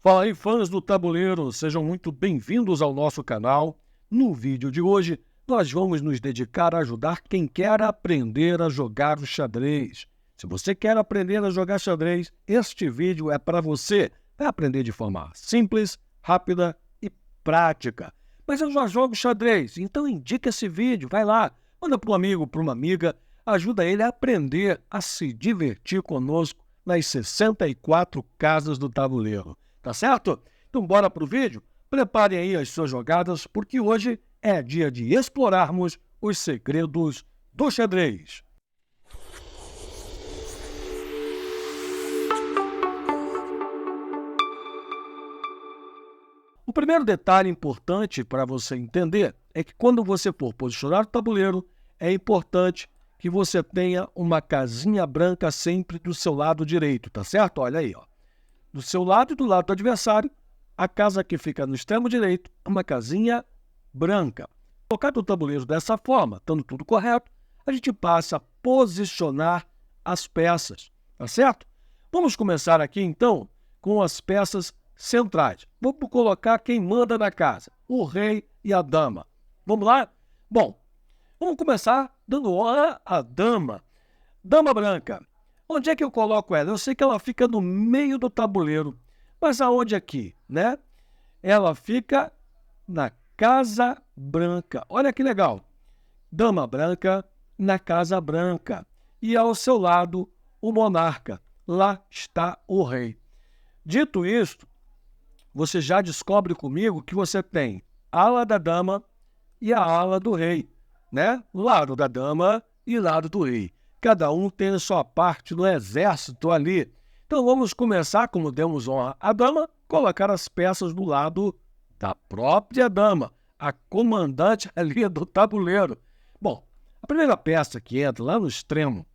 Fala aí, fãs do tabuleiro, sejam muito bem-vindos ao nosso canal. No vídeo de hoje, nós vamos nos dedicar a ajudar quem quer aprender a jogar o xadrez. Se você quer aprender a jogar xadrez, este vídeo é para você. Vai aprender de forma simples, rápida e prática. Mas eu já jogo xadrez, então indica esse vídeo, vai lá, manda para um amigo, para uma amiga, ajuda ele a aprender a se divertir conosco nas 64 casas do tabuleiro. Tá certo? Então bora pro vídeo? Preparem aí as suas jogadas, porque hoje é dia de explorarmos os segredos do xadrez. O primeiro detalhe importante para você entender é que quando você for posicionar o tabuleiro, é importante que você tenha uma casinha branca sempre do seu lado direito, tá certo? Olha aí, ó. Do seu lado e do lado do adversário, a casa que fica no extremo direito é uma casinha branca. Colocado o tabuleiro dessa forma, estando tudo correto, a gente passa a posicionar as peças, tá certo? Vamos começar aqui, então, com as peças centrais. Vamos colocar quem manda na casa, o rei e a dama. Vamos lá? Bom, vamos começar dando hora à dama. Dama branca. Onde é que eu coloco ela? Eu sei que ela fica no meio do tabuleiro, mas aonde aqui, né? Ela fica na casa branca. Olha que legal. Dama branca na casa branca. E ao seu lado, o monarca. Lá está o rei. Dito isto, você já descobre comigo que você tem a ala da dama e a ala do rei, né? Lado da dama e lado do rei. Cada um tem a sua parte no exército ali. Então vamos começar, como demos honra à dama, colocar as peças do lado da própria dama, a comandante ali do tabuleiro. Bom, a primeira peça que entra lá no extremo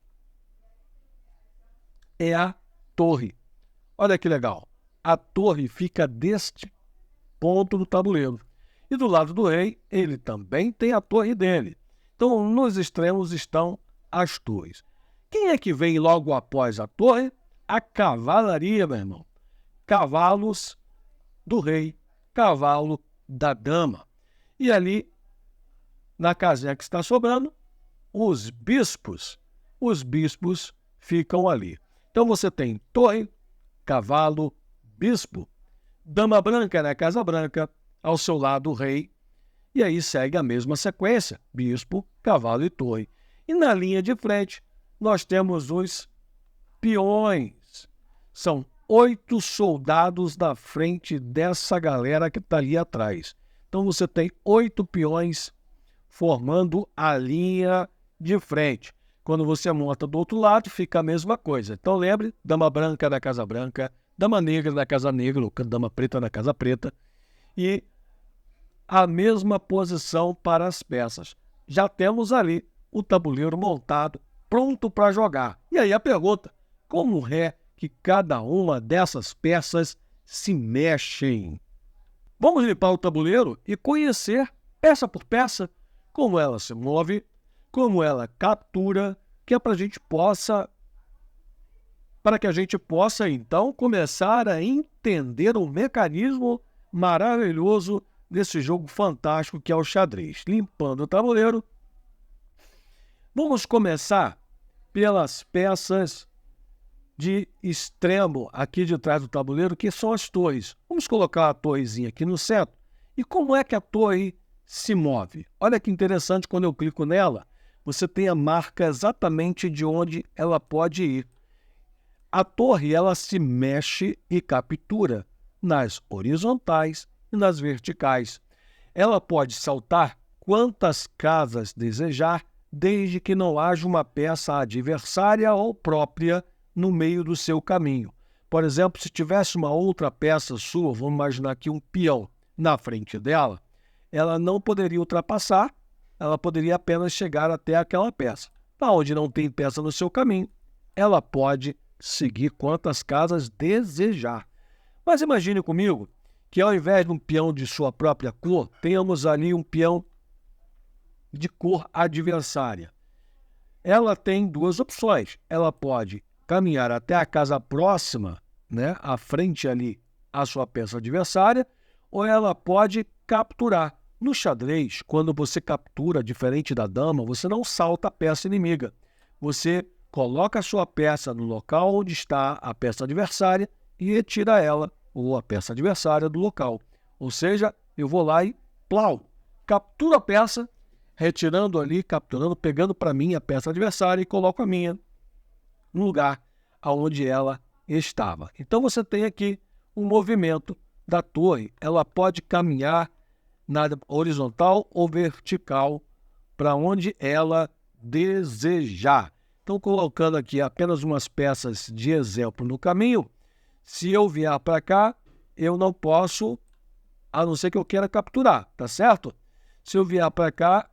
é a torre. Olha que legal. A torre fica deste ponto do tabuleiro. E do lado do rei, ele também tem a torre dele. Então, nos extremos estão as torres. Quem é que vem logo após a torre? A cavalaria, meu irmão. Cavalos do rei, cavalo da dama. E ali, na casinha que está sobrando, os bispos. Os bispos ficam ali. Então você tem torre, cavalo, bispo, dama branca na casa branca, ao seu lado o rei, e aí segue a mesma sequência, bispo, cavalo e torre. E na linha de frente, nós temos os peões. São 8 soldados na frente dessa galera que está ali atrás. Então você tem 8 peões formando a linha de frente. Quando você monta do outro lado, fica a mesma coisa. Então lembre, dama branca na casa branca, dama negra na casa negra, ou dama preta na casa preta. E a mesma posição para as peças. Já temos ali o tabuleiro montado, pronto para jogar. E aí a pergunta, como é que cada uma dessas peças se mexem? Vamos limpar o tabuleiro e conhecer, peça por peça, como ela se move, como ela captura, que é para que a gente possa, então, começar a entender o mecanismo maravilhoso desse jogo fantástico que é o xadrez. Limpando o tabuleiro, vamos começar pelas peças de extremo aqui de trás do tabuleiro, que são as torres. Vamos colocar a torrezinha aqui no centro. E como é que a torre se move? Olha que interessante, quando eu clico nela, você tem a marca exatamente de onde ela pode ir. A torre, ela se mexe e captura nas horizontais e nas verticais. Ela pode saltar quantas casas desejar, desde que não haja uma peça adversária ou própria no meio do seu caminho. Por exemplo, se tivesse uma outra peça sua, vamos imaginar aqui um peão na frente dela, ela não poderia ultrapassar, ela poderia apenas chegar até aquela peça. Onde não tem peça no seu caminho, ela pode seguir quantas casas desejar. Mas imagine comigo que ao invés de um peão de sua própria cor, tenhamos ali um peão de cor adversária. Ela tem duas opções. Ela pode caminhar até a casa próxima, né, à frente ali a sua peça adversária ou ela pode capturar. No xadrez, quando você captura, diferente da dama, você não salta a peça inimiga. Você coloca a sua peça no local onde está a peça adversária e retira ela, ou a peça adversária, do local. Ou seja, eu vou lá e plau, capturo a peça, retirando ali, capturando, pegando para mim a peça adversária e coloco a minha no lugar onde ela estava. Então você tem aqui um movimento da torre. Ela pode caminhar na horizontal ou vertical para onde ela desejar. Então, colocando aqui apenas umas peças de exemplo no caminho, se eu vier para cá, eu não posso, a não ser que eu queira capturar, tá certo? Se eu vier para cá,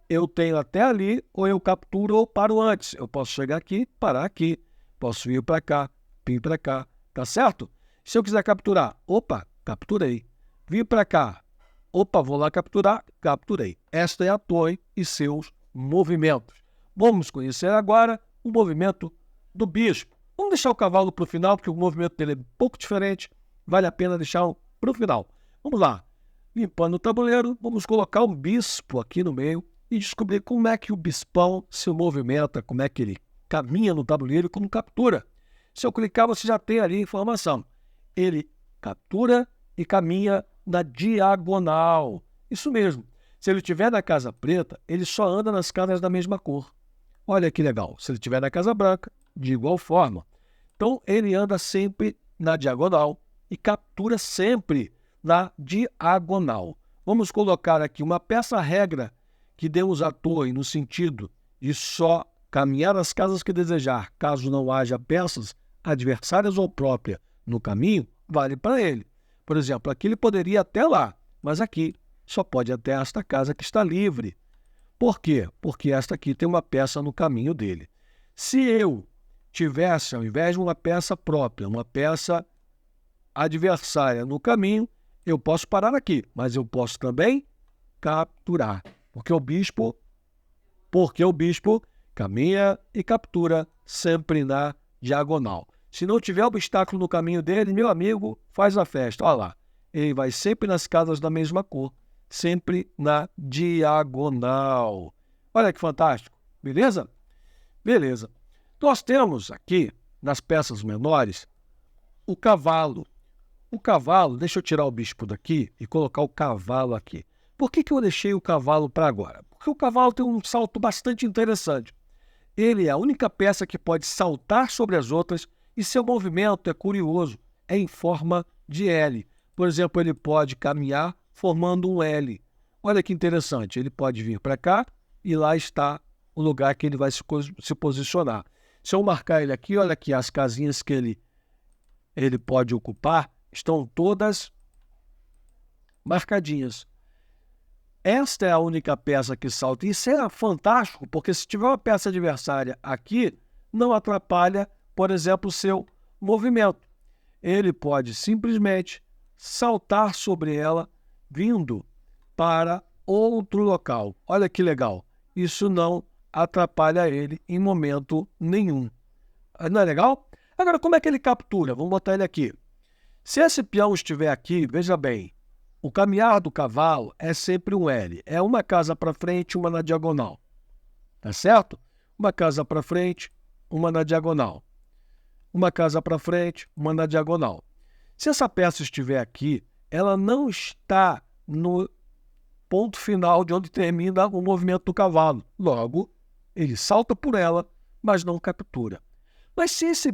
eu tenho até ali, ou eu capturo ou paro antes. Eu posso chegar aqui, parar aqui. Posso vir para cá, tá certo? Se eu quiser capturar, opa, capturei. Vim para cá, opa, vou lá capturar, capturei. Esta é a torre e seus movimentos. Vamos conhecer agora o movimento do bispo. Vamos deixar o cavalo para o final, porque o movimento dele é um pouco diferente. Vale a pena deixar para o final. Vamos lá. Limpando o tabuleiro, vamos colocar um bispo aqui no meio e descobrir como é que o bispão se movimenta, como é que ele caminha no tabuleiro e como captura. Se eu clicar, você já tem ali a informação. Ele captura e caminha na diagonal. Isso mesmo. Se ele estiver na casa preta, ele só anda nas casas da mesma cor. Olha que legal. Se ele estiver na casa branca, de igual forma. Então, ele anda sempre na diagonal e captura sempre na diagonal. Vamos colocar aqui uma peça-regra que demos à torre no sentido de só caminhar as casas que desejar, caso não haja peças adversárias ou próprias no caminho, vale para ele. Por exemplo, aqui ele poderia ir até lá, mas aqui só pode ir até esta casa que está livre. Por quê? Porque esta aqui tem uma peça no caminho dele. Se eu tivesse, ao invés de uma peça própria, uma peça adversária no caminho, eu posso parar aqui, mas eu posso também capturar. Porque o bispo caminha e captura sempre na diagonal. Se não tiver obstáculo no caminho dele, meu amigo, faz a festa. Olha lá, ele vai sempre nas casas da mesma cor, sempre na diagonal. Olha que fantástico, beleza? Beleza. Nós temos aqui, nas peças menores, o cavalo. O cavalo, deixa eu tirar o bispo daqui e colocar o cavalo aqui. Por que eu deixei o cavalo para agora? Porque o cavalo tem um salto bastante interessante. Ele é a única peça que pode saltar sobre as outras e seu movimento é curioso, é em forma de L. Por exemplo, ele pode caminhar formando um L. Olha que interessante, ele pode vir para cá e lá está o lugar que ele vai se posicionar. Se eu marcar ele aqui, olha aqui, as casinhas que ele pode ocupar estão todas marcadinhas. Esta é a única peça que salta. Isso é fantástico, porque se tiver uma peça adversária aqui, não atrapalha, por exemplo, o seu movimento. Ele pode simplesmente saltar sobre ela, vindo para outro local. Olha que legal. Isso não atrapalha ele em momento nenhum. Não é legal? Agora, como é que ele captura? Vamos botar ele aqui. Se esse peão estiver aqui, veja bem, o caminhar do cavalo é sempre um L. É uma casa para frente, uma na diagonal. Tá certo? Uma casa para frente, uma na diagonal. Uma casa para frente, uma na diagonal. Se essa peça estiver aqui, ela não está no ponto final de onde termina o movimento do cavalo. Logo, ele salta por ela, mas não captura. Mas se esse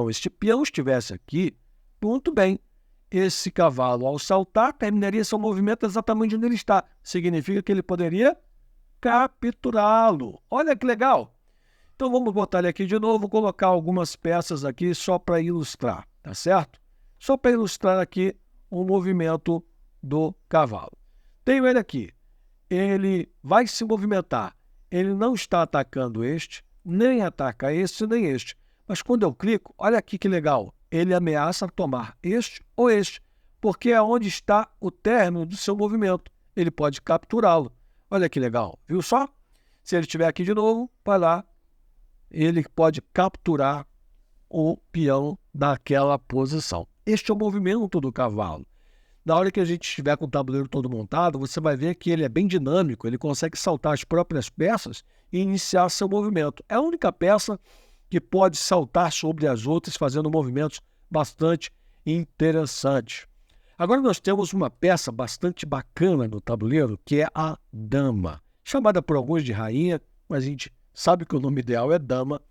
este peão estivesse aqui, muito bem. Esse cavalo, ao saltar, terminaria seu movimento exatamente onde ele está. Significa que ele poderia capturá-lo. Olha que legal! Então vamos botar ele aqui de novo, colocar algumas peças aqui só para ilustrar, tá certo? Só para ilustrar aqui o movimento do cavalo. Tenho ele aqui. Ele vai se movimentar. Ele não está atacando este, nem ataca este, nem este. Mas quando eu clico, olha aqui que legal. Ele ameaça tomar este ou este, porque é onde está o término do seu movimento. Ele pode capturá-lo. Olha que legal, viu só? Se ele estiver aqui de novo, vai lá, ele pode capturar o peão daquela posição. Este é o movimento do cavalo. Na hora que a gente estiver com o tabuleiro todo montado, você vai ver que ele é bem dinâmico, ele consegue saltar as próprias peças e iniciar seu movimento. É a única peça que pode saltar sobre as outras, fazendo movimentos bastante interessantes. Agora nós temos uma peça bastante bacana no tabuleiro, que é a dama, chamada por alguns de rainha, mas a gente sabe que o nome ideal é dama.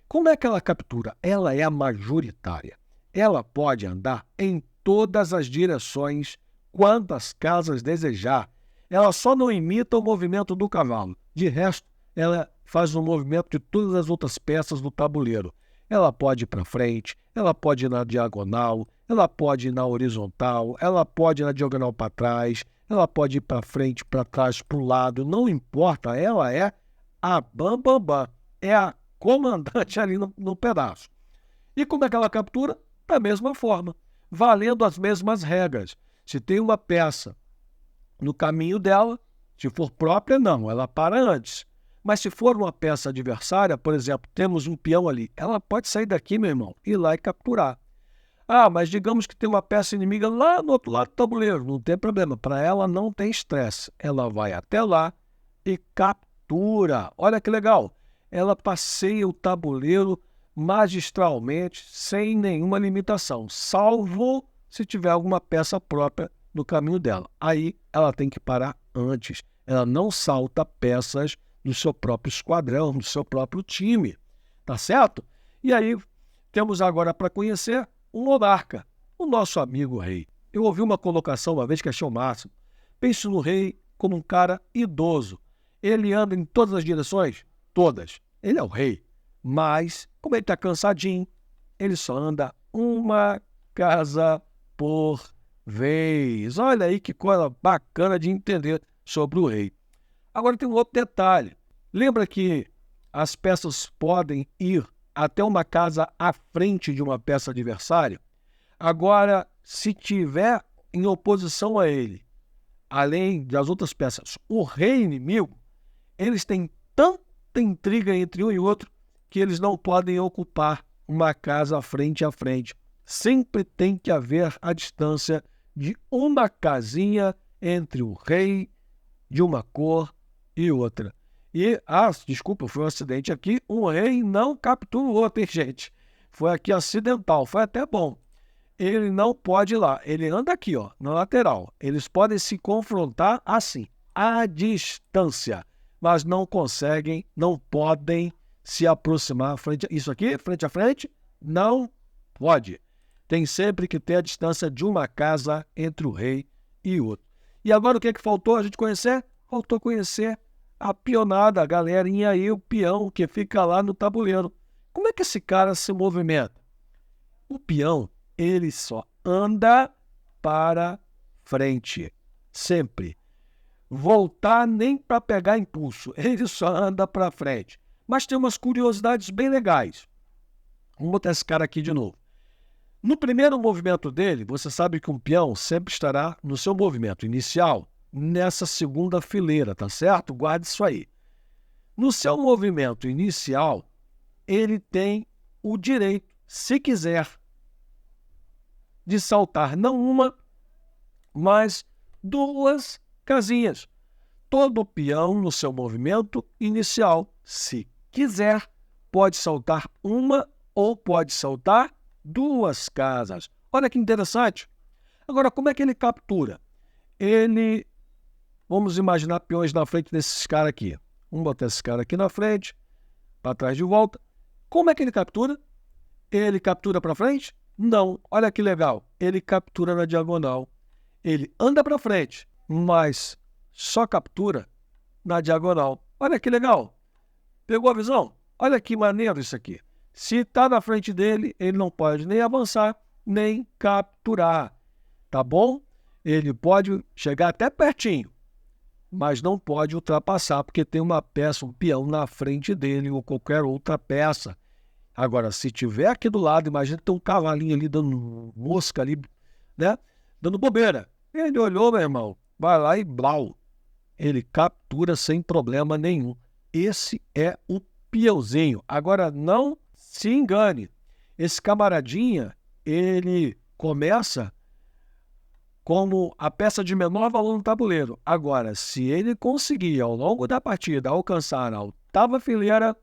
Como é que ela captura? Ela é a majoritária. Ela pode andar em todas as direções, quantas casas desejar. Ela só não imita o movimento do cavalo. De resto, ela faz o movimento de todas as outras peças do tabuleiro. Ela pode ir para frente, ela pode ir na diagonal, ela pode ir na horizontal, ela pode ir na diagonal para trás, ela pode ir para frente, para trás, para o lado, não importa, ela é a bam, é a comandante ali no pedaço. E como é que ela captura? Da mesma forma, valendo as mesmas regras. Se tem uma peça no caminho dela, se for própria, não, ela para antes. Mas se for uma peça adversária, por exemplo, temos um peão ali, ela pode sair daqui, meu irmão, ir lá e capturar. Ah, mas digamos que tem uma peça inimiga lá no outro lado do tabuleiro, não tem problema, para ela não tem estresse. Ela vai até lá e captura. Olha que legal, ela passeia o tabuleiro magistralmente, sem nenhuma limitação, salvo se tiver alguma peça própria no caminho dela. Aí ela tem que parar antes. Ela não salta peças do seu próprio esquadrão, do seu próprio time. Tá certo? E aí temos agora para conhecer o monarca, o nosso amigo rei. Eu ouvi uma colocação uma vez que achei o máximo. Pense no rei como um cara idoso. Ele anda em todas as direções? Todas. Ele é o rei. Mas, como ele está cansadinho, ele só anda uma casa por vez. Olha aí que coisa bacana de entender sobre o rei. Agora tem um outro detalhe. Lembra que as peças podem ir até uma casa à frente de uma peça adversária? Agora, se tiver em oposição a ele, além das outras peças, o rei inimigo, eles têm tanta intriga entre um e outro que eles não podem ocupar uma casa frente a frente. Sempre tem que haver a distância de uma casinha entre o rei de uma cor e outra. E, desculpa, foi um acidente aqui, um rei não captura o outro, hein, gente? Foi aqui acidental, foi até bom. Ele não pode ir lá, ele anda aqui, ó, na lateral. Eles podem se confrontar assim, à distância, mas não conseguem, não podem se aproximar. Isso aqui, frente a frente, não pode. Tem sempre que ter a distância de uma casa entre o rei e o outro. E agora o que é que faltou a gente conhecer? Faltou conhecer a peonada, a galerinha aí, o peão que fica lá no tabuleiro. Como é que esse cara se movimenta? O peão, ele só anda para frente, sempre. Voltar nem para pegar impulso, ele só anda para frente. Mas tem umas curiosidades bem legais. Vamos botar esse cara aqui de novo. No primeiro movimento dele, você sabe que um peão sempre estará no seu movimento inicial, nessa segunda fileira, tá certo? Guarde isso aí. No seu movimento inicial, ele tem o direito, se quiser, de saltar não uma, mas duas casinhas. Todo peão no seu movimento inicial, se quiser, pode saltar uma ou pode saltar duas casas. Olha que interessante. Agora, como é que ele captura? Vamos imaginar peões na frente desses caras aqui. Vamos botar esse cara aqui na frente, para trás de volta. Como é que ele captura? Ele captura para frente? Não. Olha que legal. Ele captura na diagonal. Ele anda para frente, mas só captura na diagonal. Olha que legal. Pegou a visão? Olha que maneiro isso aqui. Se está na frente dele, ele não pode nem avançar, nem capturar. Tá bom? Ele pode chegar até pertinho, mas não pode ultrapassar, porque tem uma peça, um peão na frente dele ou qualquer outra peça. Agora, se tiver aqui do lado, imagina que tem um cavalinho ali dando mosca ali, né? Dando bobeira. Ele olhou, meu irmão, vai lá e blau. Ele captura sem problema nenhum. Esse é o peãozinho. Agora, não se engane. Esse camaradinha, ele começa como a peça de menor valor no tabuleiro. Agora, se ele conseguir, ao longo da partida, alcançar a 8ª fileira,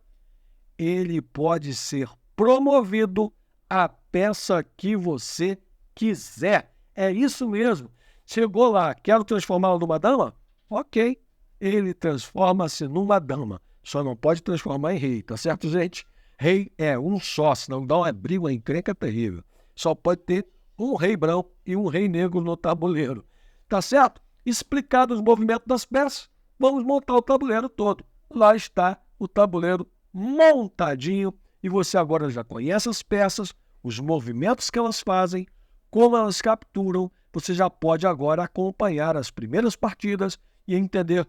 ele pode ser promovido à peça que você quiser. É isso mesmo. Chegou lá, quero transformá-lo numa dama? Ok, ele transforma-se numa dama. Só não pode transformar em rei, tá certo, gente? Rei é um só, senão dá uma briga, uma encrenca terrível. Só pode ter um rei branco e um rei negro no tabuleiro. Tá certo? Explicados os movimentos das peças, vamos montar o tabuleiro todo. Lá está o tabuleiro montadinho e você agora já conhece as peças, os movimentos que elas fazem, como elas capturam. Você já pode agora acompanhar as primeiras partidas e entender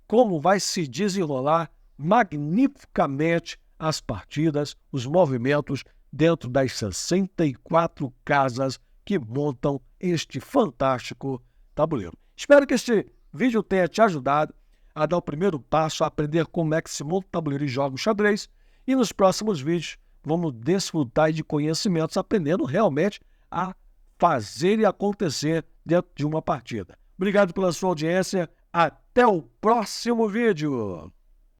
como vai se desenrolar magnificamente as partidas, os movimentos dentro das 64 casas que montam este fantástico tabuleiro. Espero que este vídeo tenha te ajudado a dar o primeiro passo, a aprender como é que se monta o tabuleiro e joga o xadrez. E nos próximos vídeos vamos desfrutar de conhecimentos, aprendendo realmente a fazer e acontecer dentro de uma partida. Obrigado pela sua audiência. Até o próximo vídeo!